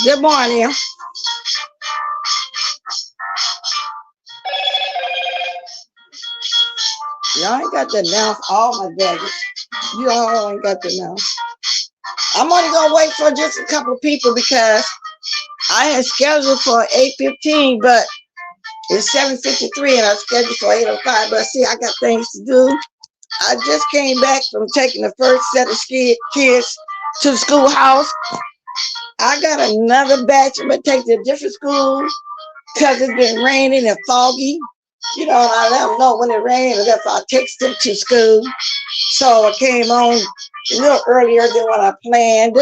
Good morning. Y'all ain't got to announce all my gadgets. You all ain't got to announce. I'm only gonna wait for just a couple of people because I had scheduled for 8:15, but it's 7:53 and I scheduled for 8:05. But see, I got things to do. I just came back from taking the first set of kids to the schoolhouse. I got another batch I'm gonna take to a different school because it's been raining and foggy. You know, and I let them know when it rains, and if I take them to school. So I came on a little earlier than what I planned,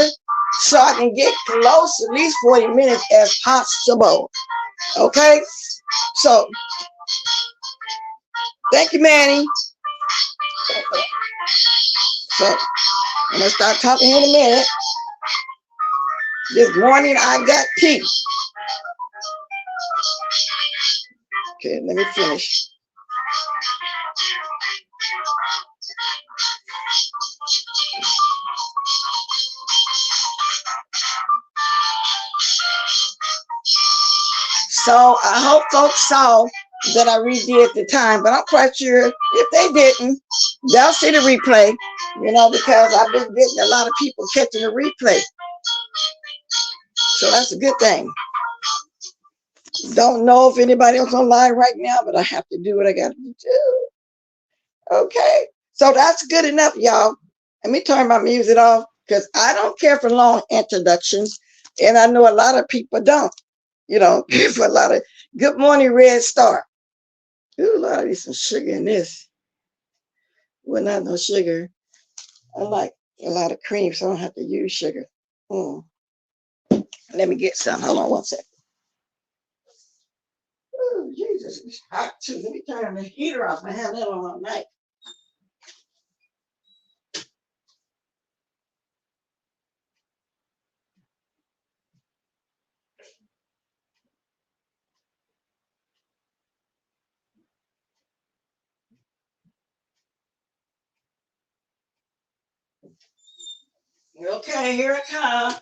so I can get close at least 40 minutes as possible. Okay? So, thank you, Manny. So, I'm going to start talking in a minute. This morning, I got tea. Okay, let me finish. So I hope folks saw that I redid the time, but I'm quite sure if they didn't, they'll see the replay, you know, because I've been getting a lot of people catching the replay. So that's a good thing. Don't know if anybody else online right now, but I have to do what I got to do. Okay, so that's good enough, y'all. Let me turn my music off because I don't care for long introductions, and I know a lot of people don't. You know, for a lot of good morning, Red Star. Ooh, Lord, I need some sugar in this. Well, not no sugar. I like a lot of cream, so I don't have to use sugar. Let me get some. Hold on one second. Oh, Jesus, it's hot too. Let me turn the heater off. I have that on all night. Okay, here it comes.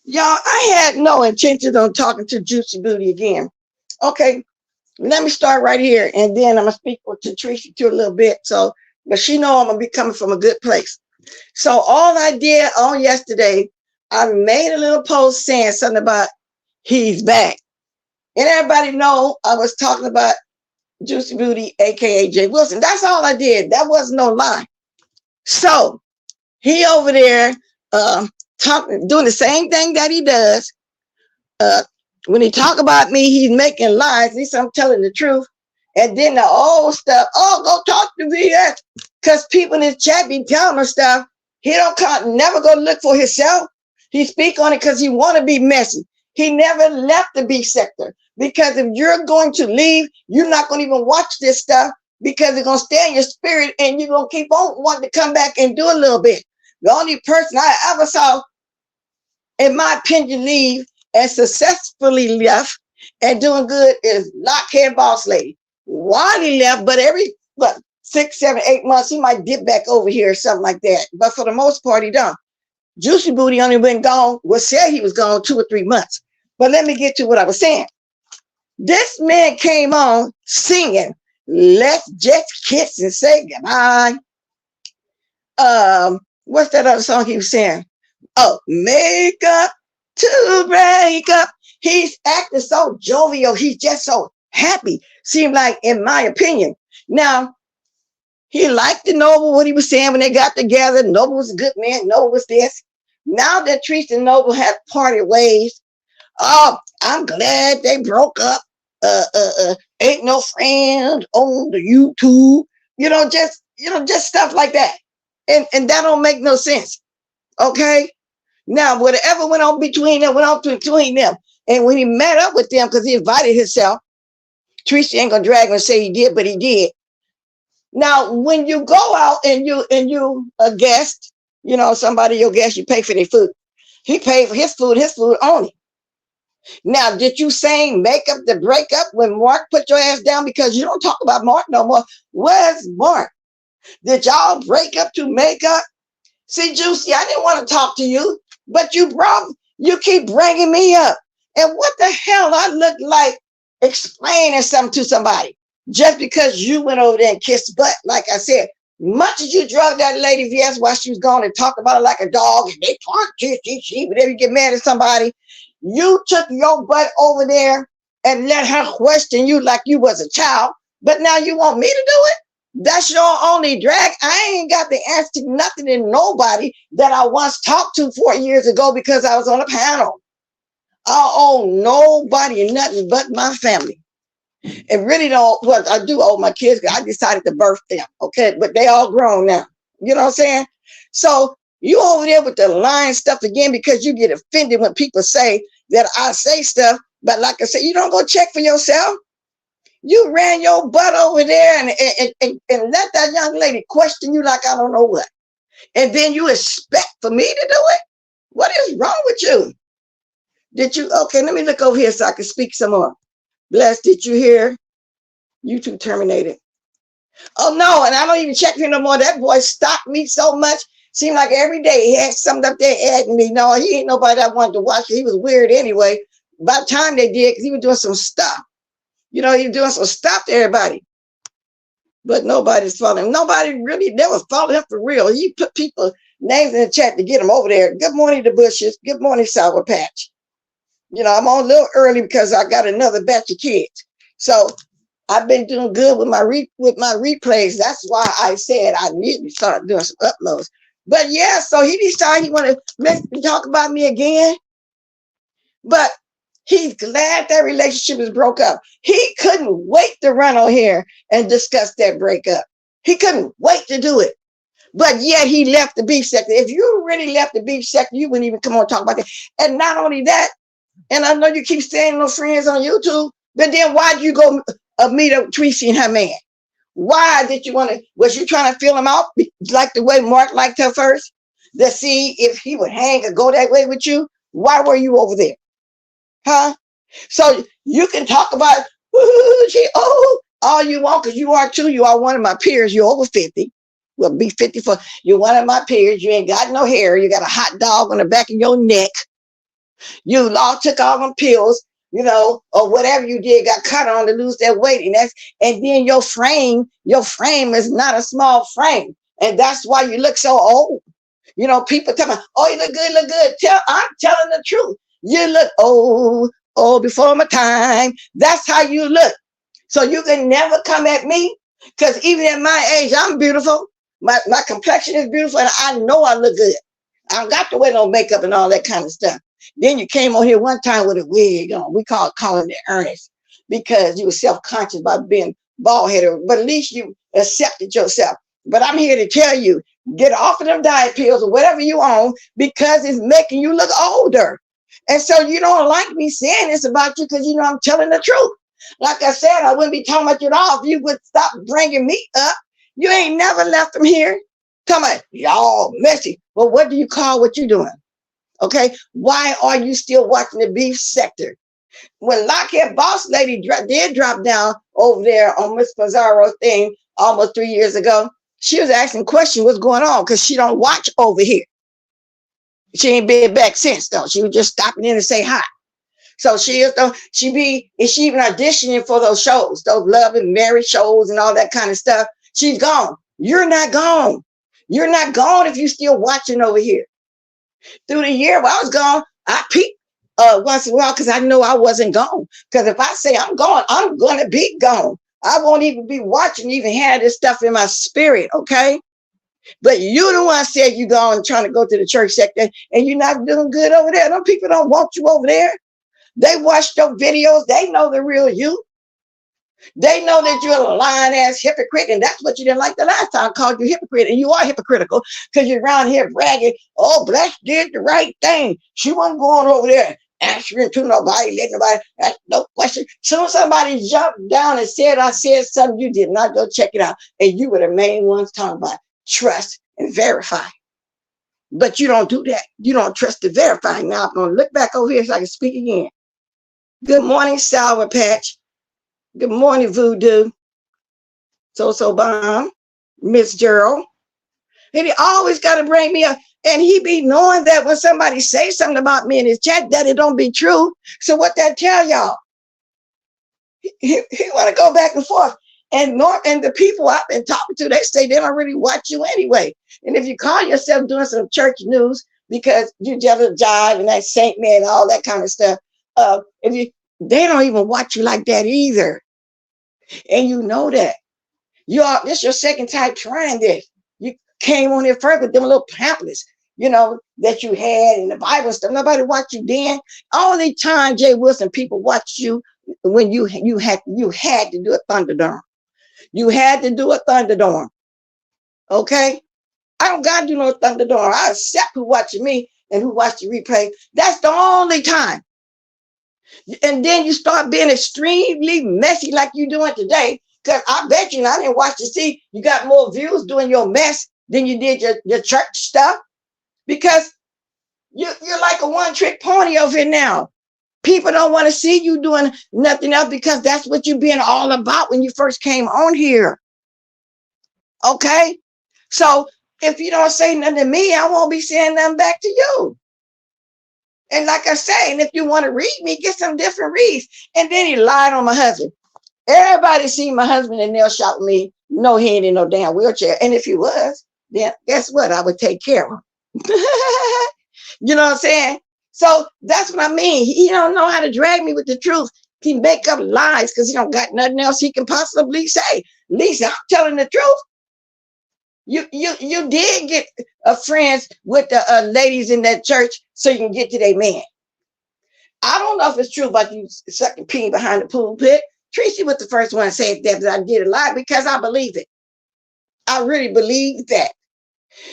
Y'all, I had no intention on talking to Juicy Booty again. Okay, let me start right here, and then I'm gonna speak to TREECEY too a little bit. So, but she know I'm gonna be coming from a good place. So all I did on yesterday, I made a little post saying something about he's back, and everybody know I was talking about Juicy Booty, aka Jay Wilson. That's all I did. That wasn't no lie. So he over there doing the same thing that he does. When he talk about me, he's making lies. At least I'm telling the truth. And then the old stuff, oh, go talk to VS. Because people in his chat be telling him stuff. He don't never go look for himself. He speak on it because he want to be messy. He never left the B sector. Because if you're going to leave, you're not going to even watch this stuff because it's going to stay in your spirit and you're going to keep on wanting to come back and do a little bit. The only person I ever saw, in my opinion, leave and successfully left and doing good is Lockhead Boss Lady. Why he left, but every 6, 7, 8 months, he might dip back over here or something like that. But for the most part, he don't. Juicy Booty only been gone, said he was gone 2 or 3 months. But let me get to what I was saying. This man came on singing, let's just kiss and say goodbye. What's that other song he was saying? Oh, make up to break up. He's acting so jovial. He's just so happy. Seemed like, in my opinion. Now, he liked the Noble, what he was saying when they got together. Noble was a good man. Noble was this. Now that TREECEY and Noble have parted ways, oh, I'm glad they broke up. Ain't no friend on the YouTube. Just stuff like that. And that don't make no sense. Okay? Now, whatever went on between them, went on between them. And when he met up with them, because he invited himself, TREECEY ain't gonna drag him and say he did, but he did. Now, when you go out and you a guest, somebody your guest, you pay for their food. He paid for his food only. Now, did you make up the breakup when Mark put your ass down because you don't talk about Mark no more? Where's Mark? Did y'all break up to make up? See, Juicy, I didn't want to talk to you, but you keep bringing me up. And what the hell I look like explaining something to somebody just because you went over there and kissed butt? Like I said, much as you drug that lady VS while she was gone and talked about her like a dog, and they talk, she, whenever you get mad at somebody, you took your butt over there and let her question you like you was a child. But now you want me to do it? That's your only drag. I ain't got the answer to nothing and nobody that I once talked to 4 years ago because I was on a panel. I owe nobody nothing but my family. And really don't, well, I do owe my kids. I decided to birth them, okay? But they all grown now. You know what I'm saying? So you over there with the lying stuff again because you get offended when people say that I say stuff. But like I said, you don't go check for yourself. You ran your butt over there and let that young lady question you like I don't know what. And then you expect for me to do it? What is wrong with you? Did you? Okay, let me look over here so I can speak some more. Bless, did you hear? YouTube terminated. Oh no, and I don't even check him no more. That boy stopped me so much. Seemed like every day he had something up there adding me. No, he ain't nobody that wanted to watch it. He was weird anyway. By the time they did, because he was doing some stuff. You know, he was doing some stuff to everybody. But nobody's following him. Nobody really never followed him for real. He put people names in the chat to get him over there. Good morning, the Bushes. Good morning, Sour Patch. You know, I'm on a little early because I got another batch of kids. So I've been doing good with my replays. That's why I said I need to start doing some uploads. But yeah, so he decided he wanted to talk about me again. But he's glad that relationship is broke up. He couldn't wait to run on here and discuss that breakup. He couldn't wait to do it. But yet he left the beef sector. If you really left the beef sector, you wouldn't even come on and talk about that. And not only that, and I know you keep saying no friends on YouTube, but then why did you go meet up TREECEY and her man? Why did you want to, was you trying to feel him out like the way Mark liked her first? To see if he would hang or go that way with you? Why were you over there? Huh? So you can talk about, all you want, because you are too. You are one of my peers. You're over 50. Well, be 54. You're one of my peers. You ain't got no hair. You got a hot dog on the back of your neck. You all took all them pills, you know, or whatever you did, got cut on to lose that weight. And then your frame is not a small frame. And that's why you look so old. You know, people tell me, oh, you look good, look good. I'm telling the truth. You look old before my time. That's how you look. So you can never come at me, because even at my age, I'm beautiful. My complexion is beautiful, and I know I look good. I don't got to wear no makeup and all that kind of stuff. Then you came on here one time with a wig on. We calling it earnest, because you were self-conscious about being bald-headed, but at least you accepted yourself. But I'm here to tell you, get off of them diet pills or whatever you own, because it's making you look older. And so you don't like me saying this about you because you know I'm telling the truth. Like I said, I wouldn't be talking about you at all if you would stop bringing me up. You ain't never left from here. Come on, y'all messy. Well, what do you call what you're doing? Okay, why are you still watching the beef sector? When Lockheed Boss Lady did drop down over there on Miss Pizarro's thing almost 3 years ago, she was asking questions what's going on, because she don't watch over here. She ain't been back since though. She was just stopping in to say hi. So she is though, she even auditioning for those shows, those Love and Marriage shows and all that kind of stuff. She's gone. You're not gone. You're not gone if you're still watching over here. Through the year while I was gone, I peeked once in a while because I know I wasn't gone. Because if I say I'm gone, I'm going to be gone. I won't even be watching, even have this stuff in my spirit, okay? But you the one said you gone trying to go to the church sector and you're not doing good over there. Them people don't want you over there. They watch your videos. They know the real you. They know that you're a lying ass hypocrite, and that's what you didn't like the last time. I called you hypocrite, and you are hypocritical because you're around here bragging, oh, Black did the right thing. She wasn't going over there answering to nobody, letting nobody ask no question. So somebody jumped down and said I said something, you did not go check it out, and you were the main ones talking about trust and verify. But you don't do that. You don't trust the verify. Now I'm going to look back over here so I can speak again. Good morning, Sour Patch. Good morning, Voodoo. So Bomb. Miss Gerald. And he always got to bring me up. And he be knowing that when somebody say something about me in his chat, that it don't be true. So what that tell y'all? He want to go back and forth. And the people I've been talking to, they say they don't really watch you anyway. And if you call yourself doing some church news because you just jive and that saint man and all that kind of stuff, they don't even watch you like that either. And you know that. This your second time trying this. You came on here first with them little pamphlets, that you had in the Bible stuff. Nobody watched you then. Only time, Jay Wilson, people watched you when you had to do a Thunderdome. You had to do a Thunderdome. Okay? I don't gotta do no Thunderdome. I accept who watching me and who watched the replay. That's the only time. And then you start being extremely messy like you doing today. Because I bet you, and I didn't watch to see, you got more views doing your mess than you did your church stuff. Because you're like a one-trick pony over here now. People don't want to see you doing nothing else because that's what you've been all about when you first came on here. Okay? So if you don't say nothing to me, I won't be saying nothing back to you. And like I say, and if you want to read me, get some different reads. And then he lied on my husband. Everybody seen my husband in nail shop with me. No, he ain't in no damn wheelchair. And if he was, then guess what? I would take care of him. You know what I'm saying? So that's what I mean. He don't know how to drag me with the truth. He make up lies because he don't got nothing else he can possibly say. Lisa, I'm telling the truth. You did get friends with the ladies in that church so you can get to their man. I don't know if it's true about you sucking pee behind the pulpit. TREECEY was the first one to say that, but I did a lie because I believe it. I really believe that.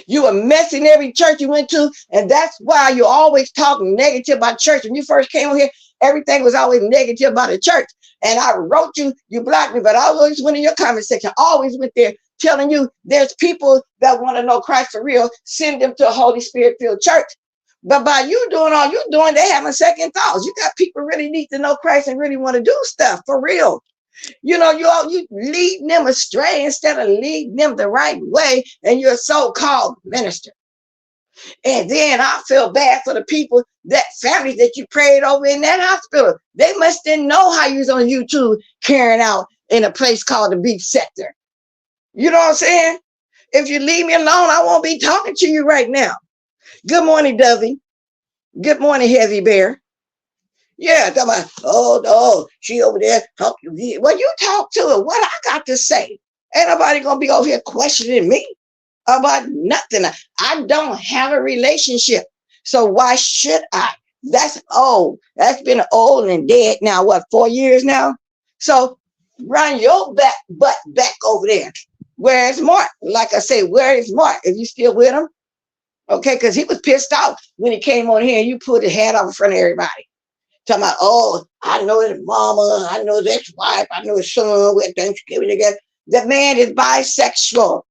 You were messing every church you went to, and that's why you're always talking negative about church. When you first came on here, everything was always negative about the church. And I wrote you, you blocked me, but I always went in your comment section. I always went there telling you there's people that want to know Christ for real, send them to a Holy Spirit-filled church. But by you doing all you're doing, they having second thoughts. You got people really need to know Christ and really want to do stuff for real. You leading them astray instead of leading them the right way, and you're a so-called minister. And then I feel bad for the people, that families that you prayed over in that hospital. They must didn't know how you was on YouTube carrying out in a place called the beef sector. You know what I'm saying? If you leave me alone, I won't be talking to you right now. Good morning, Dovey. Good morning, Heavy Bear. Yeah, talk about, oh no, she over there talk to you. Well, you talk to her. What I got to say? Ain't nobody gonna be over here questioning me about nothing. I don't have a relationship, so why should I? That's old. That's been old and dead now. What, 4 years now? So run your butt back over there. Where's Mark? Like I say, where is Mark? Is you still with him? Okay, because he was pissed off when he came on here and you put his hat off in front of everybody. Talking about, oh, I know his mama, I know his ex-wife, I know his son, we're Thanksgiving together. The man is bisexual.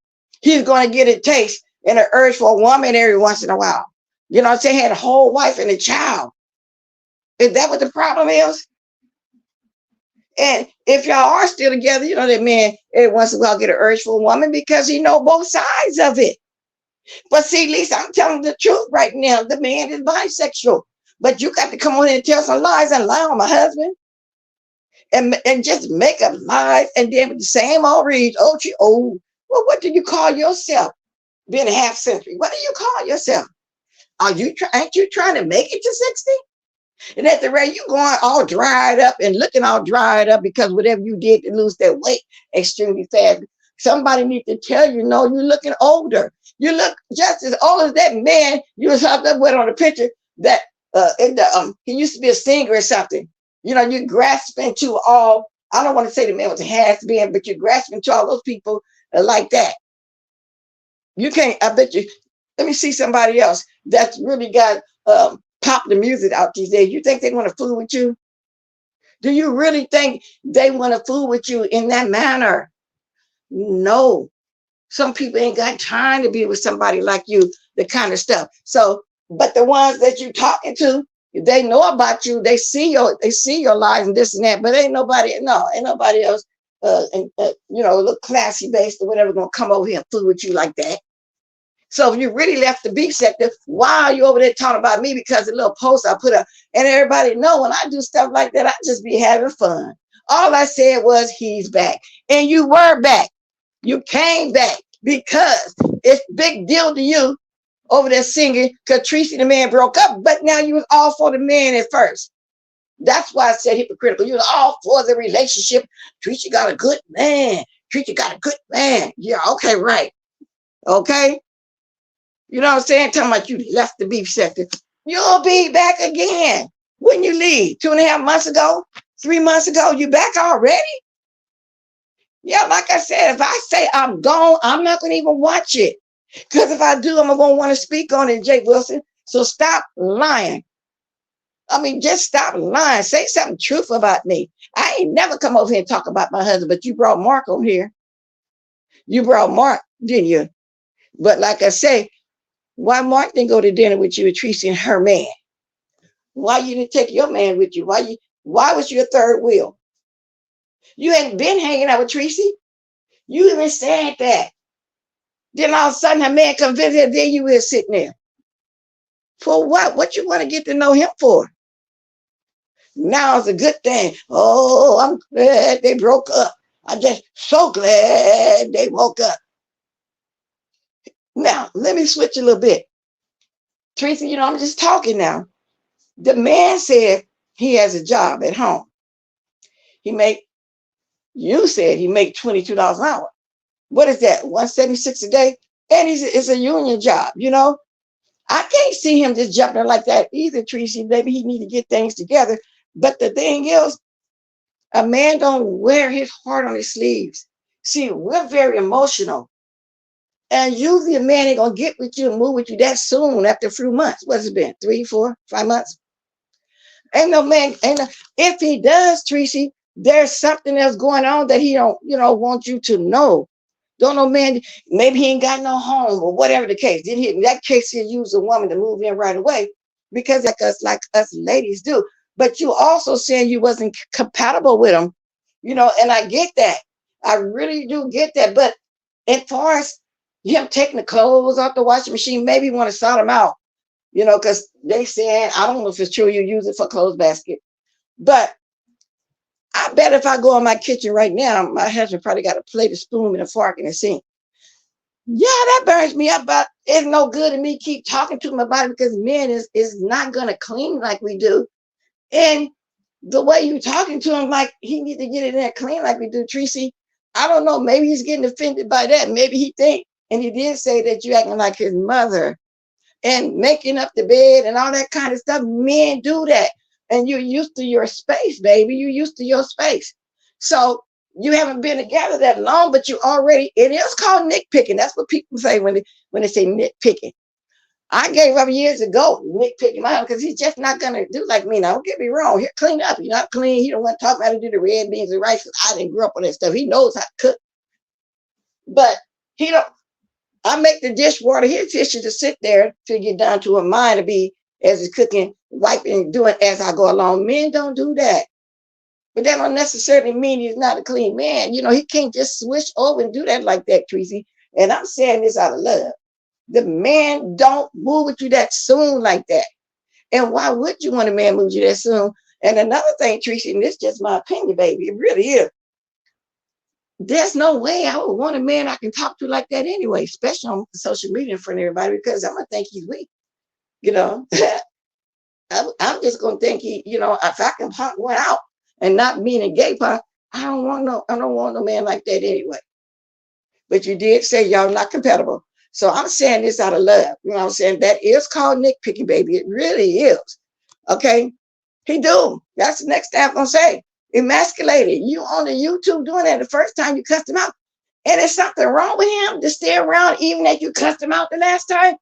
He's going to get a taste and an urge for a woman every once in a while. You know what I'm saying? He had a whole wife and a child. Is that what the problem is? And if y'all are still together, you know that man every once in a while get an urge for a woman because he know both sides of it. But see, Lisa, I'm telling the truth right now. The man is bisexual. But you got to come on here and tell some lies and lie on my husband. And just make up lies. And then with the same old reads, oh, she old. Well, what do you call yourself? Being a half century. What do you call yourself? Ain't you trying to make it to 60? And at the rate you going all dried up and looking all dried up because whatever you did to lose that weight extremely fast. Somebody needs to tell you, no, you're looking older. You look just as old as that man you was hooked up with on the picture that he used to be a singer or something. You know, you're grasping to all, I don't want to say the man was a has-been, but you're grasping to all those people like that. You can't, I bet you, let me see somebody else that's really got popular music out these days. You think they want to fool with you? Do you really think they want to fool with you in that manner? No. Some people ain't got time to be with somebody like you, the kind of stuff. So, but the ones that you talking to, they know about you. They see your lies and this and that, but ain't nobody else you know, a little classy based or whatever, gonna come over here and fool with you like that. So if you really left the beef sector, why are you over there talking about me? Because the little post I put up, and everybody know when I do stuff like that, I just be having fun. All I said was he's back, and you were back. You came back because it's big deal to you over there singing because TREECEY the man broke up, but now you was all for the man at first. That's why I said hypocritical. You was all for the relationship. TREECEY got a good man. TREECEY got a good man. Yeah, okay, right. Okay. You know what I'm saying? Talking about you left the beef sector. You'll be back again when you leave. 2.5 months ago, 3 months ago, you back already? Yeah, like I said, if I say I'm gone, I'm not going to even watch it. Because if I do, I'm going to want to speak on it, Jay Wilson. So stop lying. I mean, just stop lying. Say something truthful about me. I ain't never come over here and talk about my husband, but you brought Mark on here. You brought Mark, didn't you? But like I say, why Mark didn't go to dinner with you with TREECEY and her man? Why you didn't take your man with you? Why was you a third wheel? You hadn't been hanging out with TREECEY. You even said that. Then all of a sudden, her man comes visit, there you is sitting there. For what? What you want to get to know him for? Now it's a good thing. Oh, I'm glad they broke up. I'm just so glad they woke up. Now, let me switch a little bit. TREECEY, you know, I'm just talking now. The man said he has a job at home. You said he make $22 an hour. What is that? $176 a day? And it's a union job, you know? I can't see him just jumping like that either, TREECEY. Maybe he need to get things together. But the thing is, a man don't wear his heart on his sleeves. See, we're very emotional. And usually a man ain't gonna get with you and move with you that soon after a few months. What's it been? 3, 4, 5 months? Ain't no man, if he does, TREECEY, there's something else going on that he don't, you know, want you to know. Don't know, man, maybe he ain't got no home or whatever the case. In that case, he'll use a woman to move in right away because like us ladies do. But you also saying you wasn't compatible with him, you know, and I get that. I really do get that. But as far as him taking the clothes off the washing machine, maybe you want to sort him out, you know, because they saying, I don't know if it's true you use it for clothes basket. But I bet if I go in my kitchen right now, my husband probably got a plate, a spoon, and a fork in the sink. Yeah, that burns me up, but it's no good to me keep talking to him about it because men is not going to clean like we do. And the way you talking to him, like he need to get it in there clean like we do, TREECEY. I don't know. Maybe he's getting offended by that. Maybe he think, and he did say that you acting like his mother and making up the bed and all that kind of stuff. Men do that. And you're used to your space, baby. You're used to your space. So you haven't been together that long, but you already, it is called nitpicking. That's what people say when they say nitpicking. I gave up years ago nitpicking my husband because he's just not going to do like me. Now, don't get me wrong. He'll clean up. You're not clean. He don't want to talk about how to do the red beans and rice because I didn't grow up on that stuff. He knows how to cook. But he don't. I make the dishwater his tissue to sit there till you get down to a mind to be as he's cooking, wiping, doing as I go along. Men don't do that. But that don't necessarily mean he's not a clean man. You know, he can't just switch over and do that like that, TREECEY. And I'm saying this out of love. The man don't move with you that soon like that. And why would you want a man move you that soon? And another thing, TREECEY, and this is just my opinion, baby, it really is. There's no way I would want a man I can talk to like that anyway, especially on social media in front of everybody, because I'm gonna think he's weak. You know, I'm just gonna think he, you know, if I can punk one out and not being a gay punk, I don't want no man like that anyway. But you did say y'all not compatible. So I'm saying this out of love. You know what I'm saying? That is called nitpicking, baby. It really is. Okay. He do. That's the next thing I'm gonna say. Emasculated. You on the YouTube doing that the first time you cussed him out. And there's something wrong with him to stay around even if you cussed him out the last time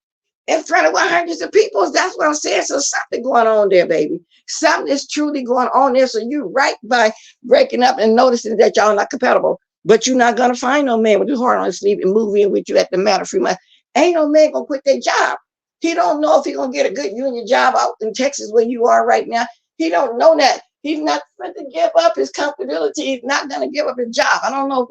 in front of hundreds of people. That's what I'm saying. So something going on there, baby. Something is truly going on there. So you're right by breaking up and noticing that y'all not compatible. But you're not gonna find no man with his heart on his sleeve and move in with you at the matter of 3 months. Ain't no man gonna quit their job. He don't know if he gonna get a good union job out in Texas where you are right now. He don't know that. He's not going to give up his comfortability. He's not going to give up his job. I don't know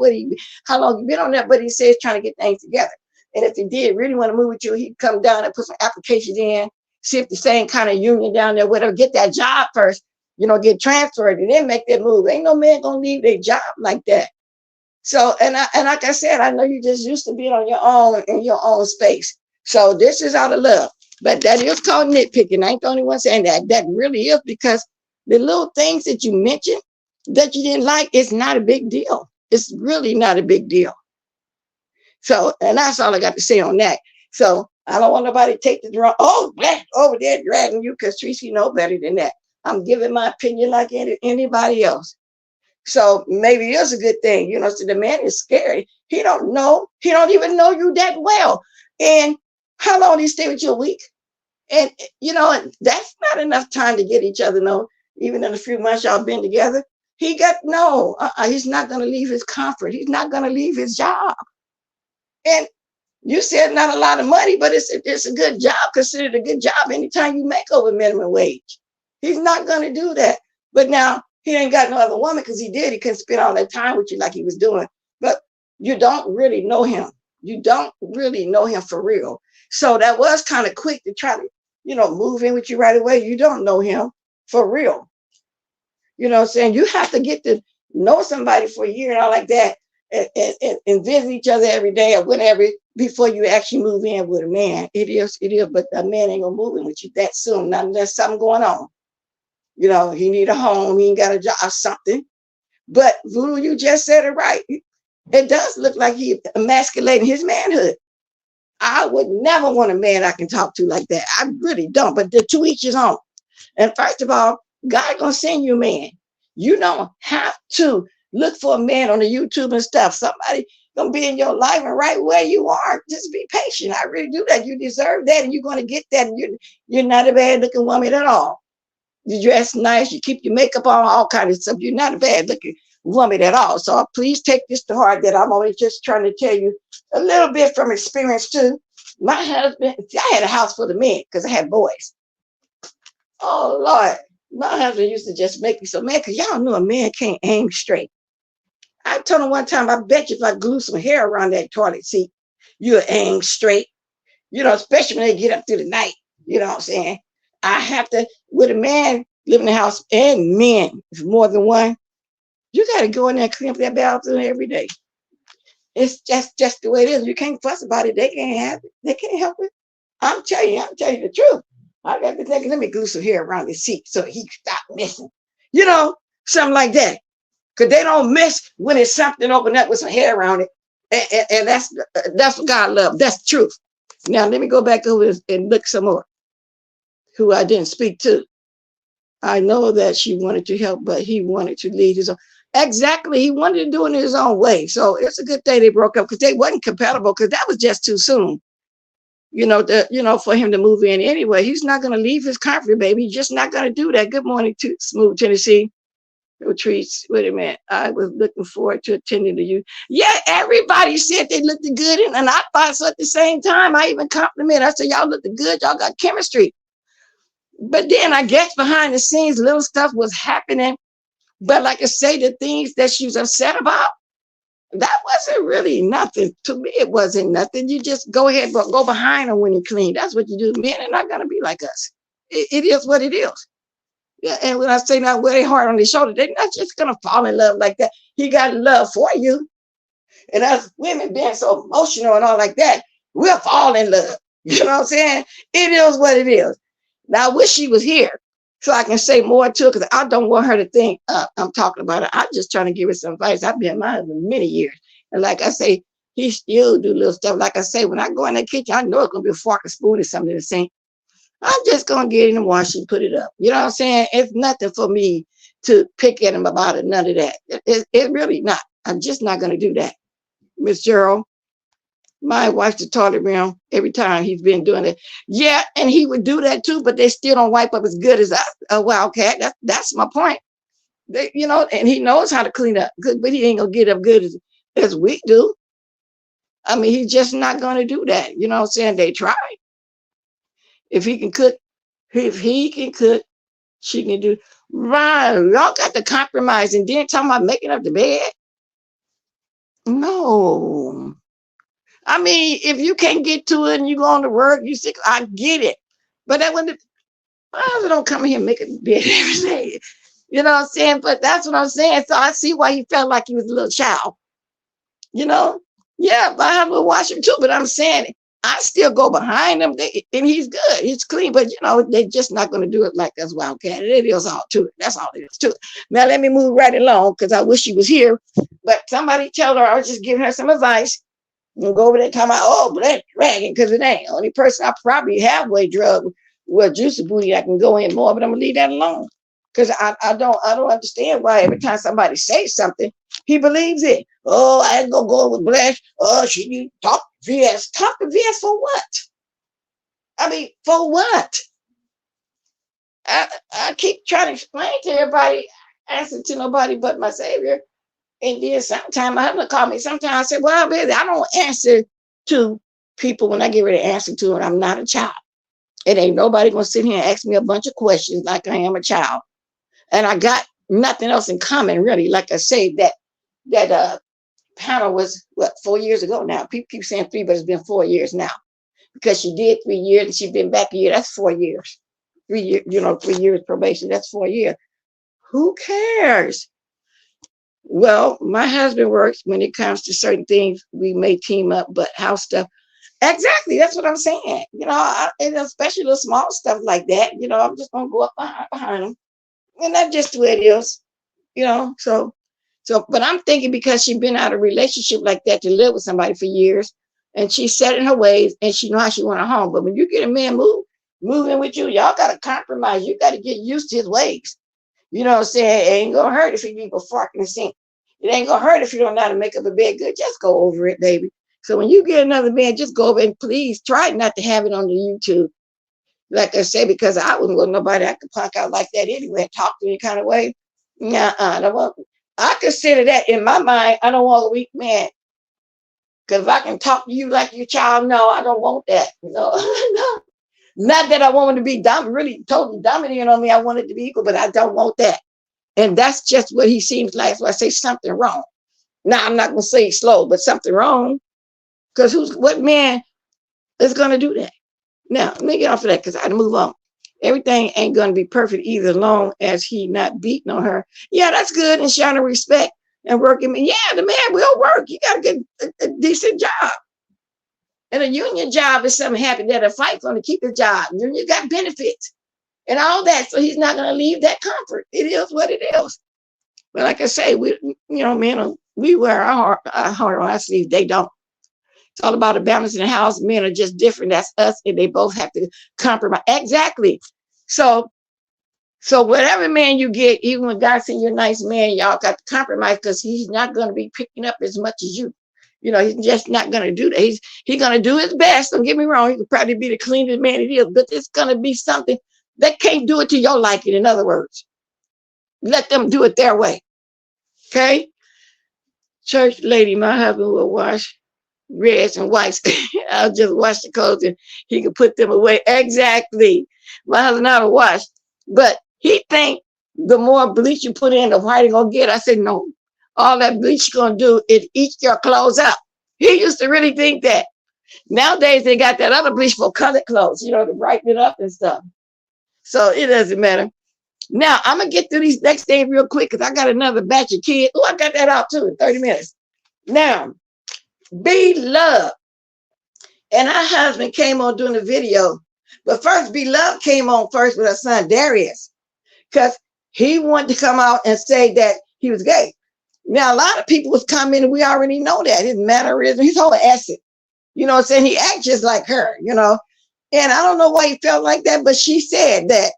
how long he's been on that, but he says trying to get things together. And if he did really want to move with you, he'd come down and put some applications in, see if the same kind of union down there, whatever, get that job first, get transferred and then make that move. Ain't no man going to leave their job like that. So, and like I said, I know you just used to being on your own in your own space. So this is out of love. But that is called nitpicking. I ain't the only one saying that. That really is, because the little things that you mentioned that you didn't like, it's not a big deal. It's really not a big deal. So, and that's all I got to say on that. So I don't want nobody to take the wrong, over there dragging you, because TREECEY know better than that. I'm giving my opinion like anybody else. So maybe it's a good thing, so the man is scary. He don't even know you that well. And how long did he stay with you? A week? And, that's not enough time to get each other know, even in a few months y'all been together. He's not going to leave his comfort. He's not going to leave his job. And you said not a lot of money, but it's a good job, considered a good job anytime you make over minimum wage. He's not going to do that. But now he ain't got no other woman, because he couldn't spend all that time with you like he was doing. But you don't really know him. You don't really know him for real. So that was kind of quick to try to, move in with you right away. You don't know him for real. You know what I'm saying? You have to get to know somebody for a year and all like that, and visit each other every day or whatever before you actually move in with a man. It is, but a man ain't gonna move in with you that soon, not unless something going on. He need a home, he ain't got a job or something. But Voodoo, you just said it right. It does look like he emasculating his manhood. I would never want a man I can talk to like that. I really don't, but to each his own. And first of all, God gonna send you a man. You don't have to look for a man on the YouTube and stuff. Somebody gonna be in your life and right where you are. Just be patient. I really do that. You deserve that, and you're gonna get that. And you're not a bad looking woman at all. You dress nice, you keep your makeup on, all kinds of stuff. You're not a bad looking woman at all. So please take this to heart, that I'm only just trying to tell you a little bit from experience too. My husband, I had a house full of men because I had boys. Oh Lord, my husband used to just make me so mad, because y'all know a man can't aim straight. I told him one time, I bet you if I glue some hair around that toilet seat, you'll aim straight. Especially when they get up through the night. You know what I'm saying? I have to, with a man living in the house, and men, if more than one, you got to go in there and clean up that bathroom every day. It's just the way it is. You can't fuss about it. They can't have it. They can't help it. I'm telling you the truth. I got to think, let me glue some hair around the seat so he can stop messing. Something like that. Because they don't miss when it's something open up with some hair around it. And that's what God loves. That's the truth. Now, let me go back over and look some more. Who I didn't speak to. I know that she wanted to help, but he wanted to lead his own. Exactly. He wanted to do it in his own way. So it's a good thing they broke up, because they wasn't compatible, because that was just too soon. For him to move in anyway. He's not going to leave his comfort, baby. He's just not going to do that. Good morning to Smooth Tennessee. Retreats. Wait a minute. I was looking forward to attending to you. Yeah, everybody said they looked good, and I thought so at the same time. I even complimented. I said, y'all looked good. Y'all got chemistry. But then I guess behind the scenes, little stuff was happening. But like I say, the things that she was upset about, that wasn't really nothing. To me, it wasn't nothing. You just go ahead, but go behind her when you clean. That's what you do. Men are not going to be like us. It is what it is. Yeah, and when I say not wear their heart on their shoulder, they're not just going to fall in love like that. He got love for you. And us women being so emotional and all like that, we'll fall in love. You know what I'm saying? It is what it is. Now, I wish she was here so I can say more to her, because I don't want her to think I'm talking about her. I'm just trying to give her some advice. I've been my husband many years. And like I say, he still do little stuff. Like I say, when I go in the kitchen, I know it's going to be a fork and spoon or something in the sink. I'm just going to get it in the wash and put it up. You know what I'm saying? It's nothing for me to pick at him about it. None of that. It really not. I'm just not going to do that. Miss Gerald, my wife's the toilet room every time he's been doing it. Yeah, and he would do that too, but they still don't wipe up as good as a wildcat. That's my point. And he knows how to clean up good, but he ain't gonna get up good as we do. I mean, he's just not gonna do that. You know what I'm saying? They try. If he can cook, She can do right. Y'all got to compromise and then talking about making up the bed. No. I mean, if you can't get to it and you going to work, you sick, I get it. But that when the father don't come here and make a bed every day. You know what I'm saying? But that's what I'm saying. So I see why he felt like he was a little child. You know? Yeah, but I have to watch him too. But I'm saying I still go behind him, and he's good. He's clean. But you know, they're just not going to do it like us Wildcat. It is all to it. That's all it is to it. Now let me move right along because I wish she was here. But somebody tell her I was just giving her some advice. And go over there and come out, oh, but that's dragging because it ain't. Only person I probably halfway drug with Juicy Booty, I can go in more, but I'm gonna leave that alone. Because I don't understand why every time somebody says something, he believes it. Oh, I ain't gonna go with Blash. Oh, she need to talk to VS. Talk to VS for what? I mean, for what? I keep trying to explain to everybody, answer to nobody but my savior. And then sometimes my husband call me. Sometimes I say, well, baby, I don't answer to people when I get ready to answer to it. I'm not a child. It ain't nobody gonna sit here and ask me a bunch of questions like I am a child. And I got nothing else in common, really. Like I say, that panel was what 4 years ago now. People keep saying 3, but it's been 4 years now because she did 3 years and she's been back a year. That's 4 years. 3 years, 3 years probation. That's 4 years. Who cares? Well, my husband works when it comes to certain things. We may team up, but house stuff. Exactly. That's what I'm saying. And especially the small stuff like that, I'm just going to go up behind them. And that's just the way it is, but I'm thinking because she's been out of a relationship like that to live with somebody for years and she's set in her ways and she knows how she want a home. But when you get a man moving with you, y'all got to compromise. You got to get used to his ways. You know what I'm saying? It ain't gonna hurt if you leave a fork in the sink. It ain't gonna hurt if you don't know how to make up a bed good. Just go over it, baby. So when you get another bed, just go over and please try not to have it on the YouTube. Like I say, because I wouldn't want nobody that could punk out like that anyway and talk to any kind of way. I consider that in my mind, I don't want a weak man. Because if I can talk to you like your child, no, I don't want that. No, no. Not that I want him to be really totally dominating on me. I want it to be equal, but I don't want that. And that's just what he seems like. So I say something wrong. Now, I'm not going to say slow, but something wrong. Because what man is going to do that? Now, let me get off of that because I had to move on. Everything ain't going to be perfect either, as long as he not beating on her. Yeah, that's good and showing respect and working. Yeah, the man will work. You got to get a decent job. And a union job is something happy that a fight going to keep the job. You got benefits and all that. So he's not going to leave that comfort. It is what it is. But like I say, men, we wear our heart on our sleeve. They don't. It's all about a balance in the house. Men are just different. That's us. And they both have to compromise. Exactly. So whatever man you get, even when God said you're a nice man, y'all got to compromise because he's not going to be picking up as much as you. He's just not going to do that. He's going to do his best. Don't get me wrong. He could probably be the cleanest man it is, but it's going to be something that can't do it to your liking. In other words, let them do it their way. Okay. Church lady, my husband will wash reds and whites. I'll just wash the clothes and he could put them away. Exactly. My husband know how to wash, but he think the more bleach you put in, the whiter going to get. I said, no. All that bleach going to do is eat your clothes up. He used to really think that. Nowadays, they got that other bleach for colored clothes, to brighten it up and stuff. So it doesn't matter. Now, I'm going to get through these next things real quick because I got another batch of kids. Oh, I got that out too in 30 minutes. Now, be loved. And her husband came on doing the video. But first, Be Loved came on first with her son, Darius, because he wanted to come out and say that he was gay. Now, a lot of people was coming, and we already know that. His mannerism, his whole essence. You know what I'm saying? He acts just like her, And I don't know why he felt like that, but she said that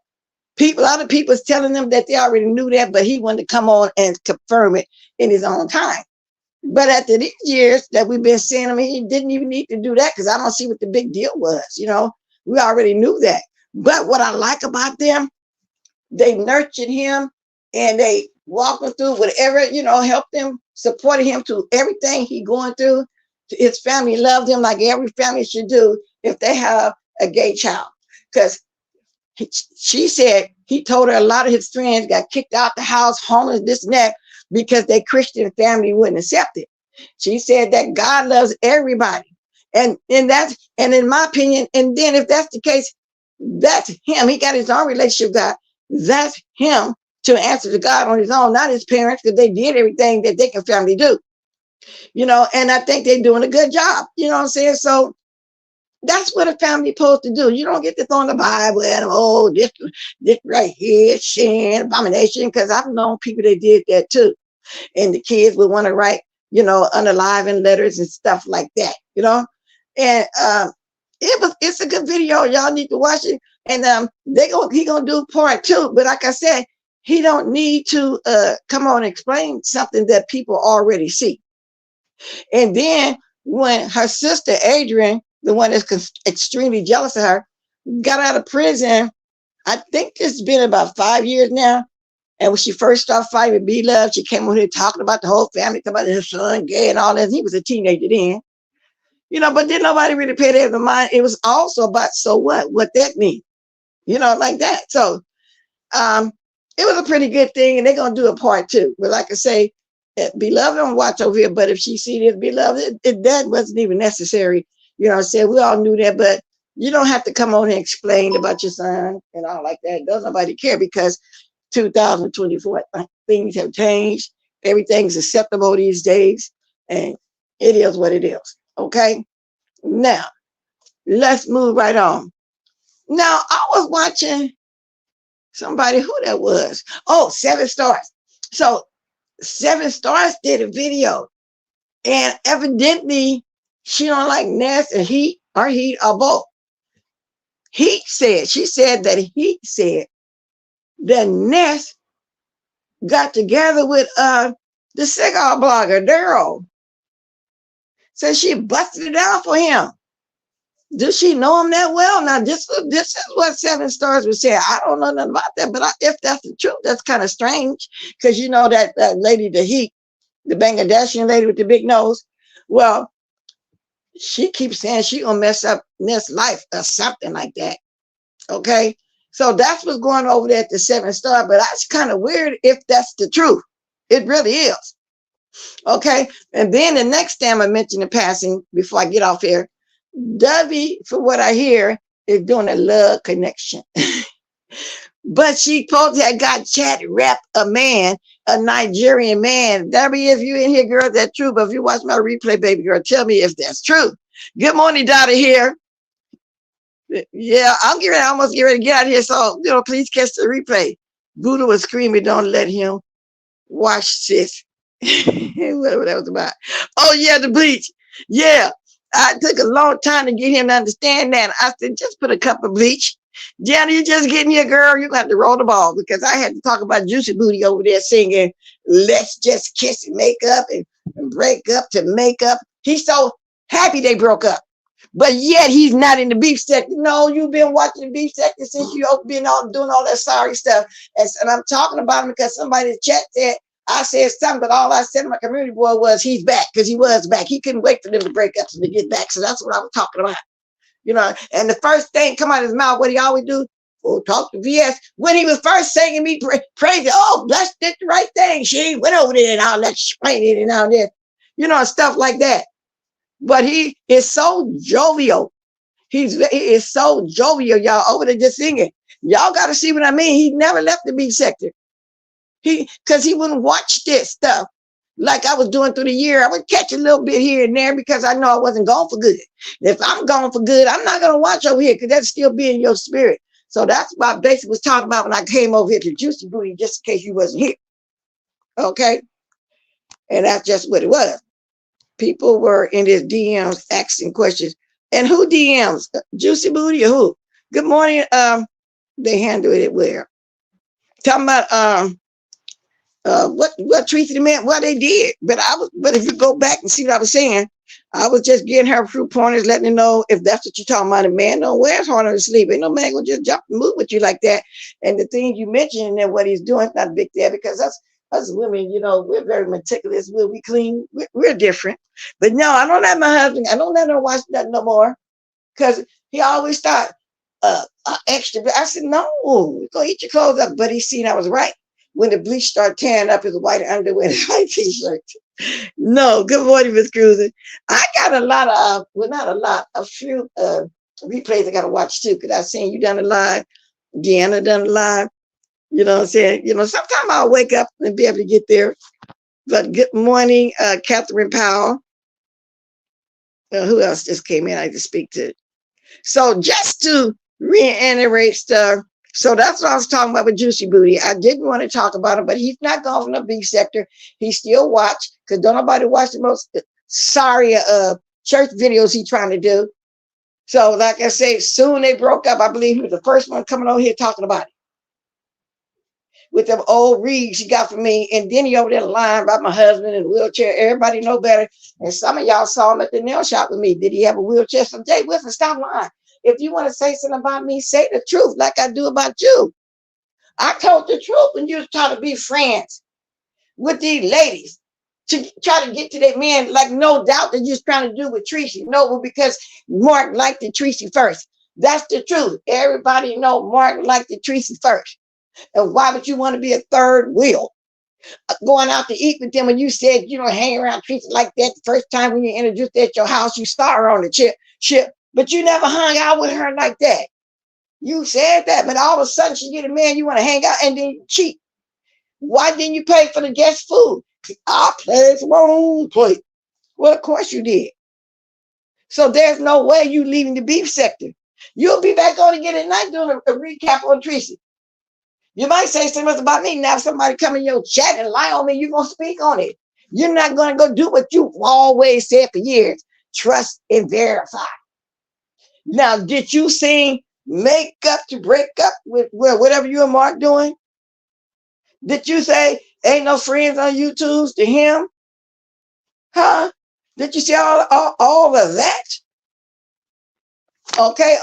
a lot of people is telling them that they already knew that, but he wanted to come on and confirm it in his own time. But after these years that we've been seeing him, he didn't even need to do that because I don't see what the big deal was, We already knew that. But what I like about them, they nurtured him and they walked him through whatever, helped him, supported him through everything he going through. His family loved him like every family should do if they have a gay child. Because she said he told her a lot of his friends got kicked out the house, homeless, this and that, because their Christian family wouldn't accept it. She said that God loves everybody. And in my opinion, and then if that's the case, that's him. He got his own relationship with God. That's him to answer to God on his own, not his parents, because they did everything that they can family do. And I think they're doing a good job. You know what I'm saying? So that's what a family supposed to do. You don't get to throw in the Bible and this right here, sin, abomination, because I've known people that did that too. And the kids would want to write, unaliving letters and stuff like that, And it's a good video. Y'all need to watch it. And he gonna do part 2. But like I said, he don't need to come on and explain something that people already see. And then when her sister Adrian, the one that's extremely jealous of her, got out of prison, I think it's been about 5 years now. And when she first started fighting with B-Love, she came over here talking about the whole family, talking about his son, gay and all that. He was a teenager then. But then nobody really paid that mind. It was also about, so what that mean, like that. So it was a pretty good thing, and they're going to do a part 2. But like I say, Beloved don't watch over here, but if she see this, Beloved, that wasn't even necessary. I said, we all knew that, but you don't have to come on and explain about your son and all like that. Does nobody care, because 2024, things have changed. Everything's acceptable these days, and it is what it is. Okay, now let's move right on. Now I was watching somebody, who that was. Oh, 7 Stars. So 7 Stars did a video, and evidently she don't like Ness and Heat, or Heat, or both. She said that Ness got together with the cigar blogger Daryl. So she busted it out for him. Does she know him that well? Now this is what 7 Stars was saying. I don't know nothing about that, but if that's the truth, that's kind of strange, because that lady, the Heat, the Bangladeshi lady with the big nose. Well, she keeps saying she gonna mess up Ness' life or something like that. Okay, so that's what's going over there at the 7 Star, but that's kind of weird if that's the truth. It really is. Okay, and then the next time I mentioned in passing before I get off here, Dovey, for what I hear, is doing a love connection. But she supposed to have got chat rep a man, a Nigerian man. Dovey, if you in here, girl, that's true. But if you watch my replay, baby girl, tell me if that's true. Good morning, Dottie here. Yeah, I'm almost getting ready to get out of here. So, please catch the replay. Buddha was screaming, don't let him watch sis. Whatever that was about. Oh, yeah, the bleach. Yeah, I took a long time to get him to understand that. I said, just put a cup of bleach. Jenna, you just getting here, girl. You're going to have to roll the ball, because I had to talk about Juicy Booty over there singing, let's just kiss and make up and break up to make up. He's so happy they broke up. But yet he's not in the beef sector. No, you've been watching the beef sector since you've been doing all that sorry stuff. And I'm talking about him because somebody in the chat said, I said something, but all I said to my community boy was he's back, because he was back. He couldn't wait for them to break up and to get back. So that's what I was talking about. And the first thing come out of his mouth, what he always do, talk to VS. When he was first singing me praise, oh, that's the right thing. She went over there and all that, explain it and all that, stuff like that. But he is so jovial. He is so jovial, y'all, over there just singing. Y'all got to see what I mean. He never left the beef sector. Because he wouldn't watch this stuff like I was doing through the year. I would catch a little bit here and there because I know I wasn't going for good. If I'm going for good, I'm not going to watch over here, because that's still be in your spirit. So that's what I basically was talking about when I came over here to Juicy Booty, just in case you wasn't here. Okay? And that's just what it was. People were in his DMs asking questions. And who DMs? Juicy Booty or who? Good morning. They handled it where? Talking about what TREECEY meant, what they did. But if you go back and see what I was saying, I was just getting her through pointers, letting her know if that's what you're talking about. A man don't wear his heart on his sleeve. Ain't no man gonna just jump and move with you like that. And the things you mentioned and what he's doing is not a big deal, because us women, we're very meticulous. We clean. We're different. But no, I don't let my husband, I don't let her watch that no more, because he always thought extra. I said, no, go eat your clothes up. But he seen I was right. When the bleach started tearing up his white underwear and white t-shirt. No, good morning, Miss Cruiser. I got a lot of, well, not a lot, a few replays I got to watch too, because I seen you done a live, Deanna done a live. You know what I'm saying? You know, sometimes I'll wake up and be able to get there. But good morning, Catherine Powell. Who else just came in I just speak to? So just to reiterate stuff, so that's what I was talking about with Juicy Booty. I didn't want to talk about him, but he's not gone from the B sector. He still watch, because don't nobody watch the most sorry church videos he's trying to do. So like I say, soon they broke up. I believe he was the first one coming over here talking about it. With them old reads he got from me. And then he over there lying about my husband in a wheelchair. Everybody know better. And some of y'all saw him at the nail shop with me. Did he have a wheelchair? So Jay Wilson, stop lying. If you want to say something about me, say the truth like I do about you. I told the truth when you was trying to be friends with these ladies to try to get to that man, like no doubt that you was trying to do with TREECEY. No, because Mark liked the TREECEY first. That's the truth. Everybody know Mark liked the TREECEY first. And why would you want to be a third wheel? Going out to eat with them when you said you don't hang around TREECEY like that the first time when you introduced her at your house, you saw her on the ship, but you never hung out with her like that. You said that, but all of a sudden she get a man you want to hang out and then you cheat. Why didn't you pay for the guest food? I paid for my own plate. Well, of course you did. So there's no way you leaving the beef sector. You'll be back on again at night doing a recap on TREECEY. You might say something about me. Now, if somebody come in your chat and lie on me, you're going to speak on it. You're not going to go do what you've always said for years. Trust and verify. Now, did you sing Make Up to Break Up with whatever you and Mark doing? Did you say ain't no friends on YouTube's to him? Huh? Did you see all of that? Okay,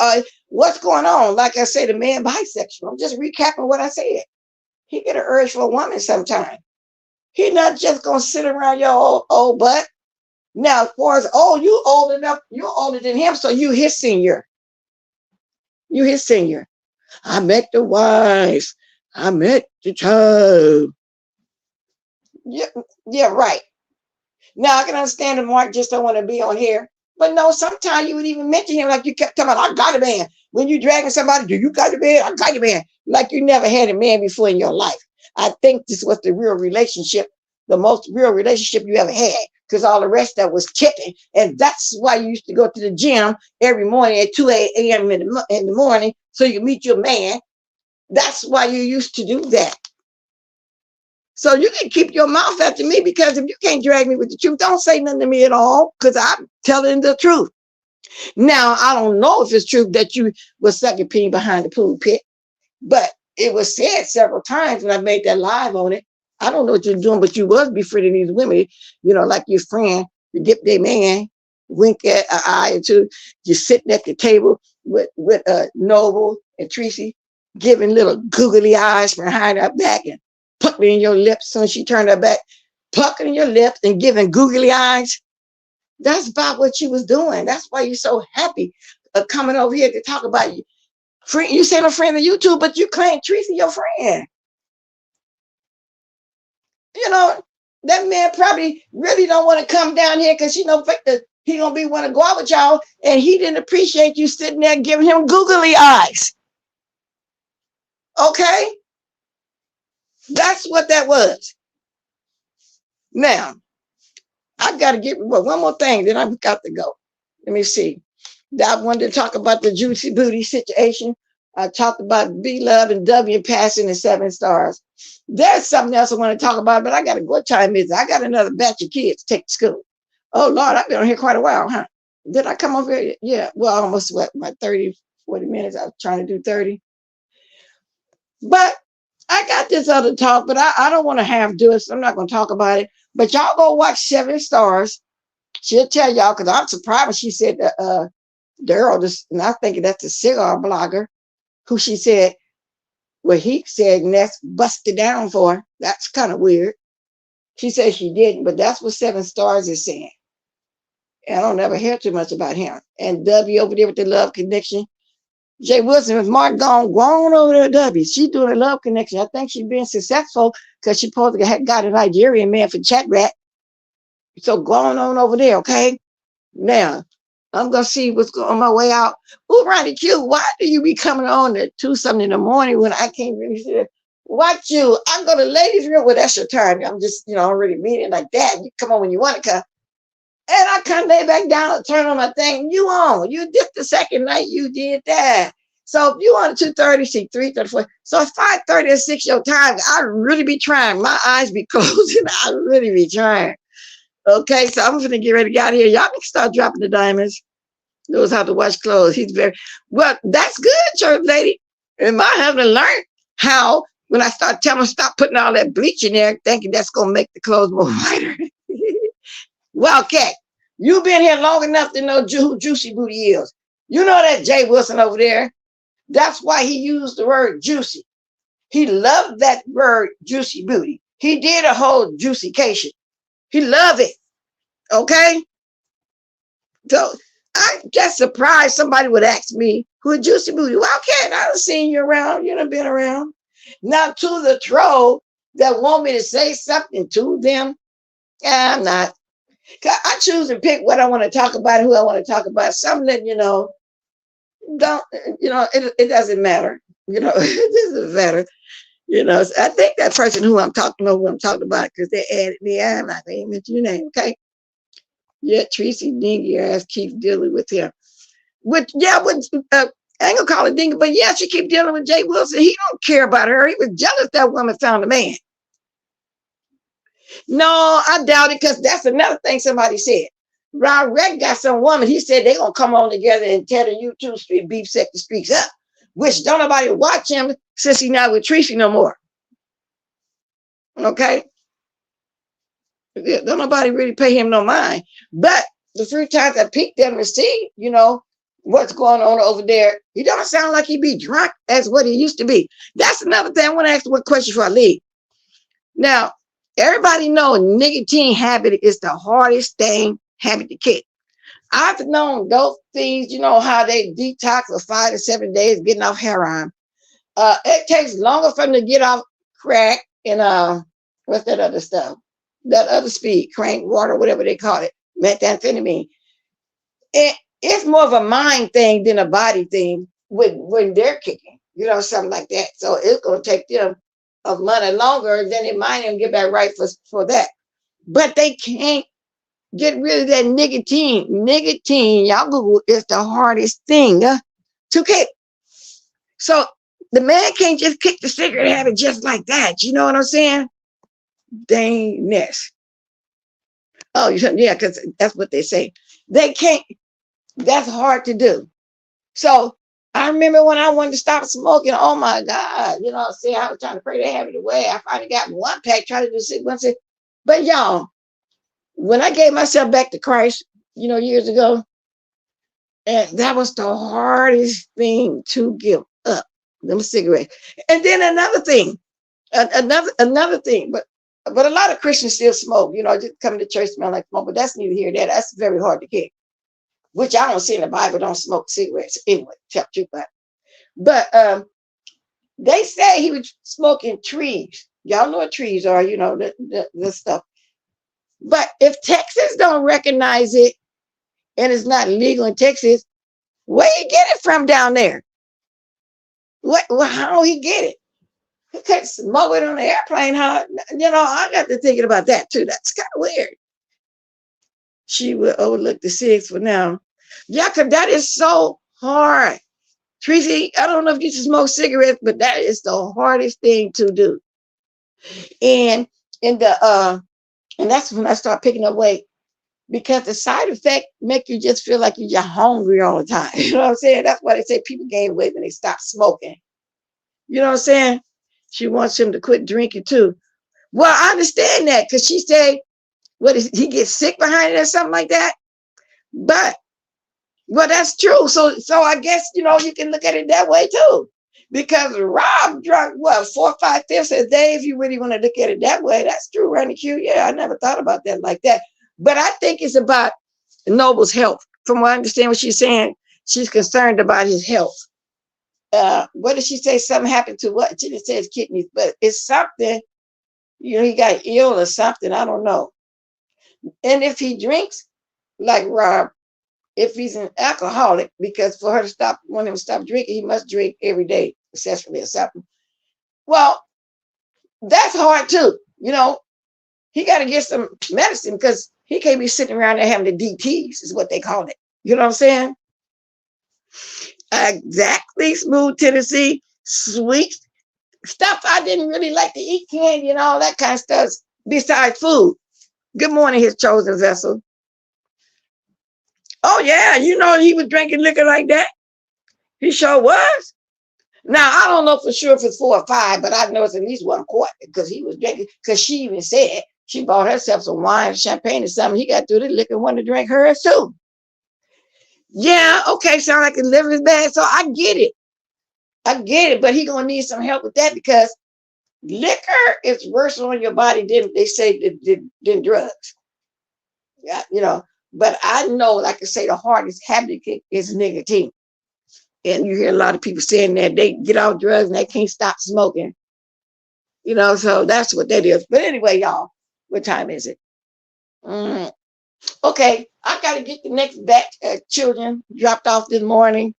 what's going on? Like I said, the man bisexual. I'm just recapping what I said. He get an urge for a woman sometime. He's not just gonna sit around your old butt. Now, as far as you old enough, you're older than him, so you his senior. You his senior. I met the wife. I met the child. Yeah, right. Now I can understand that Mark just don't want to be on here. But no, sometimes you would even mention him like you kept talking about, I got a man. When you dragging somebody, do you got a man? I got a man. Like you never had a man before in your life. I think this was the real relationship, the most real relationship you ever had, because all the rest that was tipping. And that's why you used to go to the gym every morning at 2 a.m. in the morning so you meet your man. That's why you used to do that. So you can keep your mouth after me, because if you can't drag me with the truth, don't say nothing to me at all, because I'm telling the truth. Now, I don't know if it's true that you was sucking pee behind the pool pit, but it was said several times when I made that live on it. I don't know what you're doing, but you was befriending these women, you know, like your friend, you dip their man, wink at an eye or two. You're sitting at the table with Noble and TREECEY, giving little googly eyes behind her back and puckering your lips. So she turned her back, puckering your lips and giving googly eyes. That's about what she was doing. That's why you're so happy coming over here to talk about you. You say a friend of YouTube, but you claim TREECEY your friend. You know, that man probably really don't want to come down here because he gonna be want to go out with y'all, and he didn't appreciate you sitting there giving him googly eyes. Okay? That's what that was. Now, I got to get one more thing, then I've got to go. Let me see. I wanted to talk about the Juicy Booty situation. I talked about B-Love and W passing the 7 stars. There's something else I want to talk about, but I got to go. What time is it? I got another batch of kids to take to school. Oh, Lord, I've been on here quite a while, huh? Did I come over here? Yeah, well, almost my 30, 40 minutes. I was trying to do 30. But I got this other talk, but I don't want to half do it, so I'm not going to talk about it. But y'all go watch 7 stars. She'll tell y'all, because I'm surprised when she said Daryl, and I think that's a cigar blogger, who she said, well, he said Ness busted down for her. That's kind of weird. She said she didn't, but that's what 7 stars is saying. And I don't ever hear too much about him. And W over there with the Love Connection, Jay Wilson with Mark gone over there to W. She doing a love connection. I think she's been successful because she supposed to have got a Nigerian man for chat rat. So going on over there, okay? Now, I'm gonna see what's going on my way out. Ooh, Ronnie Q, why do you be coming on at 2 something in the morning when I can't really see it? Watch you. I'm gonna ladies room. Well, that's your time. I'm just, already meeting like that. You come on when you want to come. And I come lay back down and turn on my thing. You on. You did the second night you did that. So if you on 2:30, see 3:34. So it's 5:30 or 6 your time. I really be trying. My eyes be closing. I really be trying. Okay, so I'm gonna get ready to get out of here. Y'all can start dropping the diamonds. Knows how to wash clothes. He's very well. That's good, church lady. And my husband learned how when I start telling him stop putting all that bleach in there, thinking that's gonna make the clothes more whiter. Wildcat, you've been here long enough to know who Juicy Booty is. You know that Jay Wilson over there. That's why he used the word juicy. He loved that word juicy booty. He did a whole juicycation. He loved it. Okay? So I'm just surprised somebody would ask me who a Juicy Booty. Wildcat, I done seen you around. You done been around. Now to the troll that want me to say something to them, I'm not. I choose to pick what I want to talk about, who I want to talk about. Something that, don't, it doesn't matter. It doesn't matter. I think that person who I'm talking about, because they added me. I'm not going to mention your name, okay? Yeah, TREECEY dingy ass keeps dealing with him. I ain't gonna call it dingy, but yeah, she keep dealing with Jay Wilson. He don't care about her. He was jealous that woman found a man. No, I doubt it, because that's another thing somebody said. Ron Red got some woman. He said they gonna come on together and tear the YouTube street beef sector streets up, which don't nobody watch him since he's not with TREECEY no more. Okay. Don't nobody really pay him no mind. But the few times I peeked at him and see, what's going on over there, he don't sound like he be drunk as what he used to be. That's another thing. I want to ask one question before I leave. Now, everybody know nicotine habit is the hardest habit to kick. I've known those things, how they detox for 5 to 7 days getting off heroin. It takes longer for them to get off crack and what's that other stuff? That other speed, crank, water, whatever they call it, methamphetamine. It's more of a mind thing than a body thing when they're kicking, something like that. So it's going to take them a month longer than it might even get back right for that. But they can't get rid of that nicotine. Nicotine, y'all Google, is the hardest thing to kick. So the man can't just kick the cigarette habit just like that. You know what I'm saying? Dangness. Oh, yeah, because that's what they say. They can't. That's hard to do. So I remember when I wanted to stop smoking. Oh my God, I was trying to pray to have it away. I finally got one pack, tried to do 6 months. But y'all, when I gave myself back to Christ, years ago, and that was the hardest thing to give up, them cigarettes. And then another thing, but a lot of Christians still smoke, just coming to church smell like smoke, but that's neither here nor there. That's very hard to kick, which I don't see in the Bible. Don't smoke cigarettes anyway, tell you about. But they say he was smoking trees. Y'all know what trees are, the stuff. But if Texas don't recognize it and it's not legal in Texas, where you get it from down there? How he get it? He can't smoke it on the airplane, huh? I got to thinking about that too. That's kind of weird. She will overlook the 6 for now. Yeah, because that is so hard. TREECEY, I don't know if you should smoke cigarettes, but that is the hardest thing to do. And that's when I start picking up weight, because the side effect make you just feel like you're just hungry all the time. You know what I'm saying? That's why they say people gain weight when they stop smoking. You know what I'm saying? She wants him to quit drinking too. Well, I understand that, because she said, he gets sick behind it or something like that? But, well, that's true. So I guess, you can look at it that way too. Because Rob drunk, 4 or 5 fifths a day, if you really want to look at it that way. That's true, Randy Q. Yeah, I never thought about that like that. But I think it's about Noble's health. From what I understand what she's saying, she's concerned about his health. what did she say? Something happened to what? She didn't say his kidneys, but it's something, he got ill or something. I don't know. And if he drinks, like Rob, if he's an alcoholic, because for her to stop, want him to stop drinking, he must drink every day, successfully or something. Well, that's hard too. He got to get some medicine because he can't be sitting around there having the DTs, is what they call it. You know what I'm saying? Exactly, Smooth Tennessee, sweet stuff I didn't really like to eat, candy and all that kind of stuff besides food. Good morning, his chosen vessel. Oh yeah, he was drinking liquor like that. He sure was. Now I don't know for sure if it's 4 or 5, but I know it's at least 1 quart because he was drinking. Because she even said she bought herself some wine, champagne, or something. He got through the liquor and wanted to drink hers too. Yeah, okay, sound like his liver is bad, so I get it. But he gonna need some help with that because liquor is worse on your body than they say than drugs. Yeah. But I know, like I say, the hardest habit is nicotine. And you hear a lot of people saying that they get off drugs and they can't stop smoking. So that's what that is. But anyway, y'all, what time is it? Okay, I got to get the next batch of children dropped off this morning.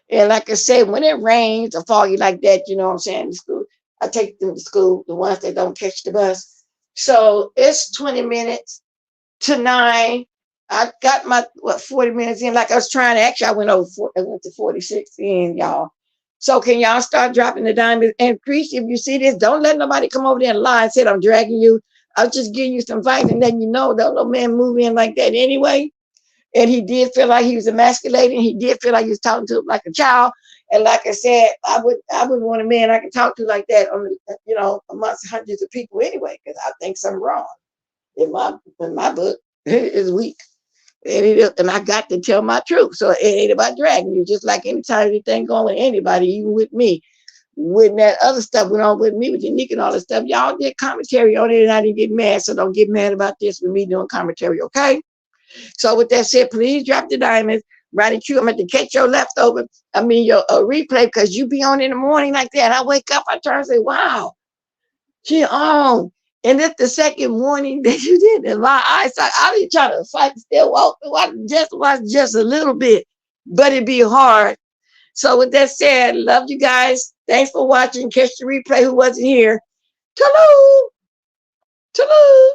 And like I said, when it rains or foggy like that, you know what I'm saying, in school, I take them to school, the ones that don't catch the bus. So it's 20 minutes to 9. I got my 40 minutes in. Like I was trying to, actually I went to 46 in, y'all. So can y'all start dropping the diamonds? And Creasy, if you see this, don't let nobody come over there and lie and say I'm dragging you. I'll just give you some advice and letting you know that no man move in like that anyway. And he did feel like he was emasculating. He did feel like he was talking to him like a child. And like I said, I wouldn't want a man I can talk to like that amongst hundreds of people anyway, because I think something wrong in my book. It is weak. And I got to tell my truth. So it ain't about dragging you. Just like anytime anything going with anybody, even with me, when that other stuff went on with me, with Unique and all that stuff, y'all did commentary on it and I didn't get mad. So don't get mad about this with me doing commentary, okay? So with that said, please drop the diamonds. Ronnie Q, I'm going to catch your leftover, your replay, because you be on in the morning like that. I wake up, I turn and say, wow, she on. And it's the second morning that you did. And my eyesight, I be trying to fight, still walk, watch just a little bit, but it'd be hard. So with that said, love you guys. Thanks for watching. Catch the replay who wasn't here. Toodaloo. Toodaloo.